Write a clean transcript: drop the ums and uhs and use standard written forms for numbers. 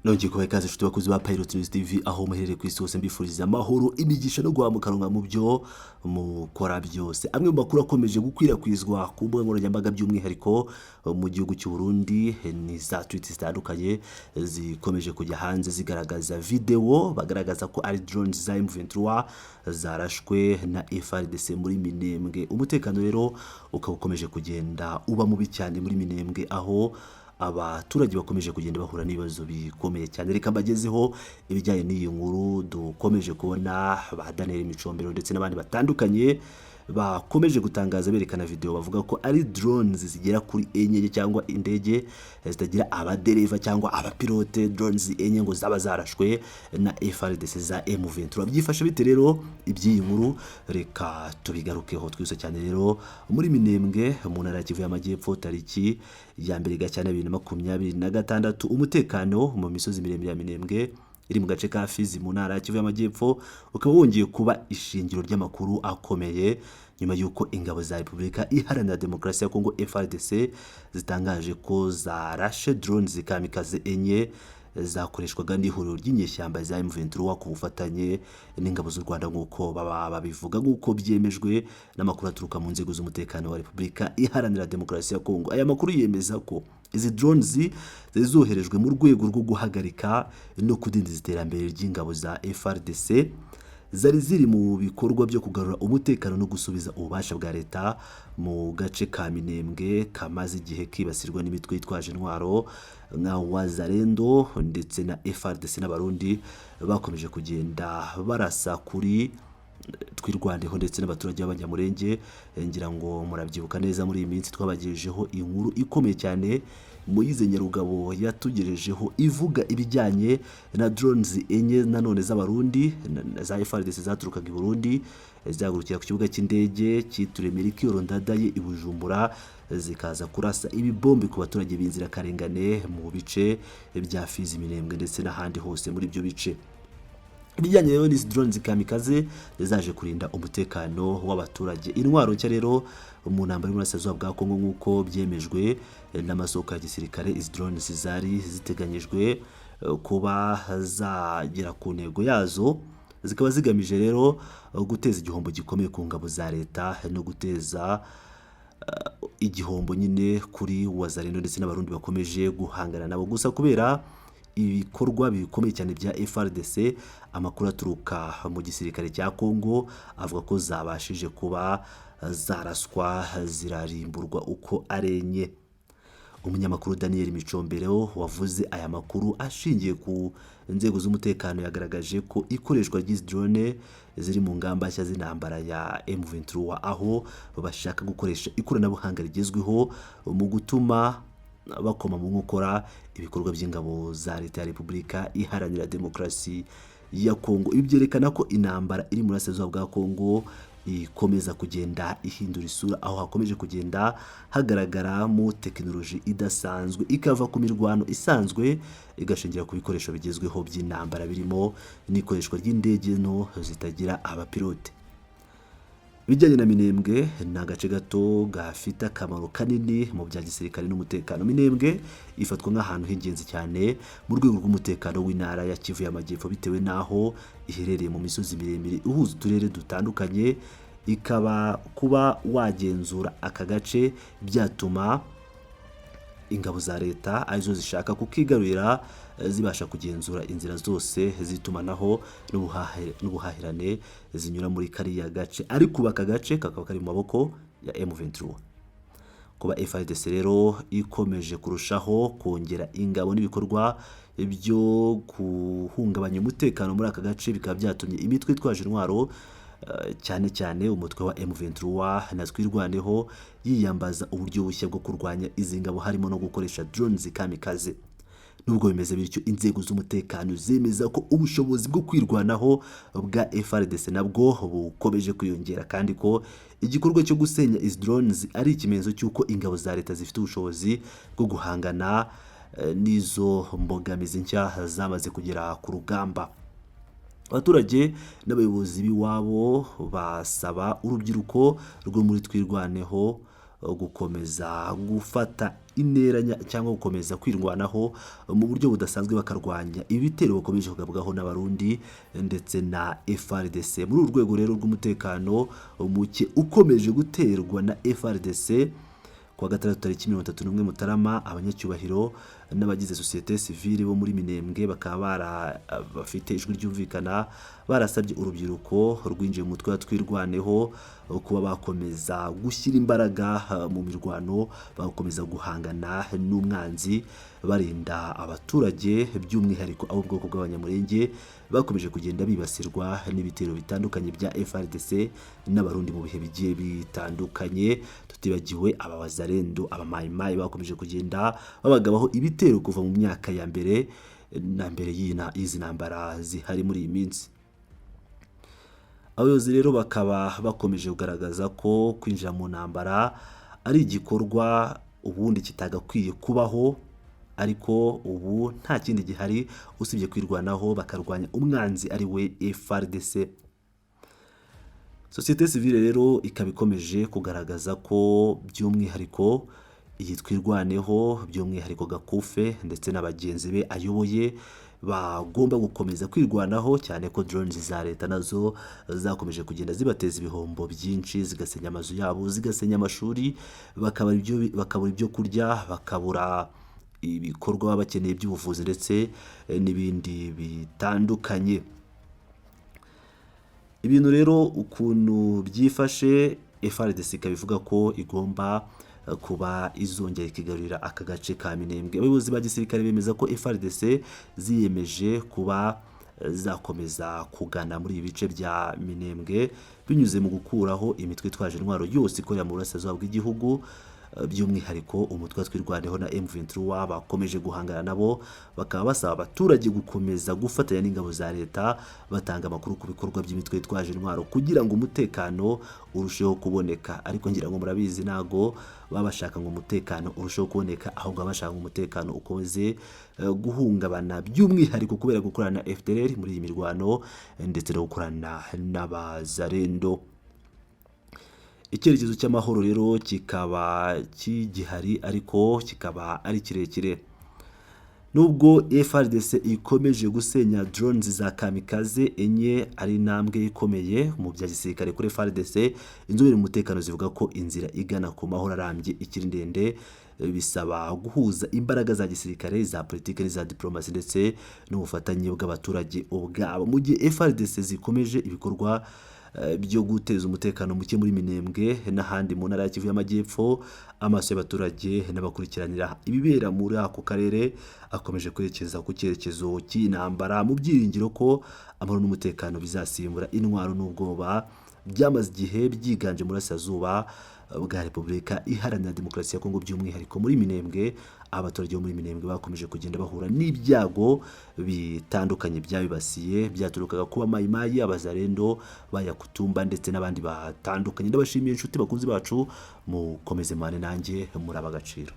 Nongeye kubaha ikaze inshuti bakuzi ba Pilot News TV aho muherereye ku isi hose mbifuriza amahoro imigisha no guhamukanwa mu byo mukora byose. Amwe mu makuru akomeje gukwirakwizwa ku mbuga nkoranyambaga by'umwihariko mu gihugu cy'u Burundi ni za tweets zitandukanye zikomeje kujya hanze zigaragaza video bagaragaza ko ari drones za M23 zarashwe na FARDC muri Minembwe. Umutekano rero ukaba ukomeje kugenda uba mubi cyane muri Minembwe aho abaturage bakomeje kugenda bahura n'ibibazo bikomeye cyane. Reka mbagezeho ibijyanye n'iyi nkuru dukomeje kubona ba Daniel Micombero ndetse n'abandi batandukanye bakomeje gutangaza berekana video bavuga ko ari drones zigera kuri enye cyangwa indege zitagira abadereva cyangwa abapilote. Drones enye ngo zaba zarashwe na FARDC za M23. Byifashe bite rero iby'iyi nkuru? Reka tubigarukeho twise cyane rero muri Minembwe mu ntara ya Kivu y'Amajyepfo tariki ya mbere Gashyantare 2026. Umutekano mu misozi miremire ya Minembwe iri mu gace ka Fizi mu ntara ya Kivu y'Amajyepfo ukaba wongeye kuba ishingiro ry'amakuru akomeye nyuma y'uko ingabo za Repubulika Iharanira Demokarasi ya Kongo FARDC zitangaje ko zarashe drones kamikaze enye zakoreshwaga n'ihuriro ry'inyeshyamba za M23 ku bufatanye n'ingabo z'u Rwanda nk'uko babivuga nk'uko byemejwe n'amakuru aturuka mu nzego z'umutekano wa Repubulika Iharanira Demokarasi ya Kongo. Aya makuru yemeza ko izi drones zizoherejwe mu rwego rwo guhagarika no kudindiza iterambere ry'ingabo za FARDC zari ziri mu bikorwa byo kugarura umutekano no gusubiza ububasha bwa leta mu gace ka Minembwe kamaze igihe kibasirwa n'imitwe yitwaje intwaro nka Wazalendo ndetse na FARDC n'abarundi bakomeje kugenda barasa kuri twirwandeho ndetse n'abaturage b'abanyamurenge. Ngira ngo murabyibuka neza muri iyi minsi twabagejejeho inkuru ikomeye cyane Moise Nyarugabo yatugejejeho ivuga ibijyanye na drones enye nanone z'abarundi za FARDC zaturukaga i Burundi zagurukira ku kibuga cy'indege cyitiriwe Melchior Ndadaye i Bujumbura zikaza kurasa ibibombe ku baturage b'inzira karengane mu bice bya Fizi, Minembwe ndetse n'ahandi hose muri ibyo bice. Ibijyanye rero n'izi drones kamikaze zaje kurinda umutekano w'abaturage. Intwaro nshya rero mu ntambara y'Uburasirazuba bwa Kongo nk'uko byemejwe n'amasoko ya gisirikare, izi drones zari ziteganyijwe kuba zagera ku ntego yazo, zikaba zigamije rero guteza igihombo gikomeye ku ngabo za leta no guteza igihombo nyine kuri Wazalendo ndetse n'abarundi bakomeje guhangana nabo. Gusa kubera ibikorwa bikomeye cyane bya FARDC, amakuru aturuka mu gisirikare cya Kongo avuga ko zabashije kuba zaraswa zirarimburwa uko arenye. Umunyamakuru Daniel Micombero wavuze aya makuru ashingiye ku nzego z'umutekano yagaragaje ko ikoreshwa ry'izi drone ziri mu ngamba nshya z'intambara ya M23 aho bashaka gukoresha ikoranabuhanga rigezweho mu gutuma bakoma mu nkokora ibikorwa by'ingabo za leta ya Repubulika Iharanira Demokarasi ya Kongo. Ibi byerekana ko intambara iri mu burasirazuba bwa Kongo ikomeza kugenda ihindura isura, aho hakomeje kugenda hagaragaramo tekinoloji idasanzwe ikava ku mirwano isanzwe igashingira ku bikoresho bigezweho by'intambara birimo n'ikoreshwa ry'indege nto zitagira abapilote. Bijyanye na Minembwe ni agace gato gafite akamaro kanini mu bya gisirikare n'umutekano. Minembwe ifatwa nk'ahantu h'ingenzi cyane mu rwego rw'umutekano w'intara ya Kivu y'Amajyepfo bitewe n'aho iherereye mu misozi miremire ihuza uturere dutandukanye. Ikaba kuba wagenzura aka gace byatuma ingabo za leta arizo zishaka kukigarurira zibasha kugenzura inzira zose zitumanaho n'ubuhahirane zinyura muri kariya gace, ariko aka gace kakaba kari mu maboko ya M23. Kuba FARDC rero ikomeje kurushaho kongera ingabo n'ibikorwa byo guhungabanya umutekano muri aka gace bikaba byatumye imitwe itwaje intwaro cyane cyane umutwe wa M23 na twirwaneho yiyambaza uburyo bushya bwo kurwanya izi ngabo harimo no gukoresha drones kamikaze. Nubwo bimeze bityo, inzego z'umutekano zemeza ko ubushobozi bwo kwirwanaho bwa FARDC nabwo bukomeje kwiyongera kandi ko igikorwa cyo gusenya izi drones ari ikimenyetso cy'uko ingabo za leta zifite ubushobozi bwo guhangana n'izo mbogamizi nshya zamaze kugera ku rugamba. Abaturage n'abayobozi b'iwabo basaba urubyiruko rwo muri twirwaneho gukomeza gufata intera cyangwa gukomeza kwirwanaho mu buryo budasanzwe bakarwanya ibitero bakomeje kugabwaho n'abarundi ndetse na FARDC. Muri uru rwego rero rw'umutekano muke ukomeje guterwa na FARDC, kuwa gatandatu tariki 31 Mutarama, abanyacyubahiro n'abagize societe civile bo muri Minembwe bakaba bafite ijwi ryumvikana barasabye urubyiruko rwinjiye mu mutwe wa Twirwaneho kuba bakomeza gushyira imbaraga mu mirwano, bagakomeza guhangana n'umwanzi barinda abaturage, by'umwihariko abo bwoko bw'abanyamurenge bakomeje kugenda bibasirwa n'ibitero bitandukanye bya FARDC n'abarundi mu bihe bigiye bitandukanye. Tutibagiwe abawazarendo, abamayimayi bakomeje kugenda babagabaho ibitero kuva mu myaka ya mbere na mbere y'izi ntambara zihari muri iyi minsi. Abayobozi rero bakaba bakomeje kugaragaza ko kwinjira mu ntambara ari igikorwa ubundi kitagakwiye kubaho, ariko ubu nta kindi gihari usibye kwirwanaho bakarwanya umwanzi ari we FARDC. Societe civile rero ikaba ikomeje kugaragaza ko by'umwihariko iyi Twirwaneho, by'umwihariko Gakufe ndetse n'abagenzi be ayoboye bagomba gukomeza kwirwanaho, cyane ko drones za leta nazo zakomeje kugenda zibateza ibihombo byinshi, zigasenya amazu yabo, zigasenya amashuri, bakabura ibyo kurya, bakabura ibikorwa bakeneye by'ubuvuzi ndetse n'ibindi bitandukanye. Ibintu rero ukuntu byifashe, FARDC ikaba ivuga ko igomba kuba izongera ikigarurira aka gace ka Minembwe. Abayobozi ba gisirikare bemeza ko FARDC ziyemeje kuba zakomeza kugana muri ibi bice bya Minembwe binyuze mu gukuraho imitwe itwaje intwaro yose ikorera mu burasirazuba bw'igihugu, by'umwihariko umutwe wa Twirwaneho na M23 bakomeje guhangana nabo. Bakaba basaba abaturage gukomeza gufatanya n'ingabo za leta batanga amakuru ku bikorwa by'imitwe itwaje intwaro kugira ngo umutekano urusheho kuboneka. Ariko ngira ngo murabizi ntago babashaka ngo umutekano urusheho kuboneka, ahubwo bashaka ngo umutekano ukomeze guhungabana, by'umwihariko kubera gukorana na FDLR muri iyi mirwano ndetse no gukorana n'abazarendo. Icyerekezo cy'amahoro rero kikaba kigihari, ariko kikaba ari kirekire. Nubwo FARDC ikomeje gusenya drones za kamikaze enye, ari intambwe ikomeye mu bya gisirikare kuri FARDC, inzobere mu mutekano zivuga ko inzira igana ku mahoro arambye ikiri ndende. Bisaba guhuza imbaraga za gisirikare, za politiki n'iza diplomasi ndetse n'ubufatanye bw'abaturage ubwabo. Mu gihe FARDC zikomeje ibikorwa byo guteza umutekano muke muri Minembwe n'ahandi mu ntara ya Kivu y'Amajyepfo, amaso y'abaturage n'abakurikiranira ibibera muri ako karere akomeje kwerekeza ku cyerekezo cy'intambara, mu byiringiro ko amahoro n'umutekano bizasimbura intwaro n'ubwoba byamaze igihe byiganje mu burasirazuba bwa Repubulika Iharanira Demokarasi ya Kongo, by'umwihariko muri Minembwe. Abaturage bo muri Minembwe bakomeje kugenda bahura n'ibyago bitandukanye byabibasiye, byaturukaga kuba mayimayi, abazarendo, bayakutumba ndetse n'abandi batandukanye. Ndabashimiye inshuti bakunzi bacu, mukomeze mane nanjye muri abagaciro.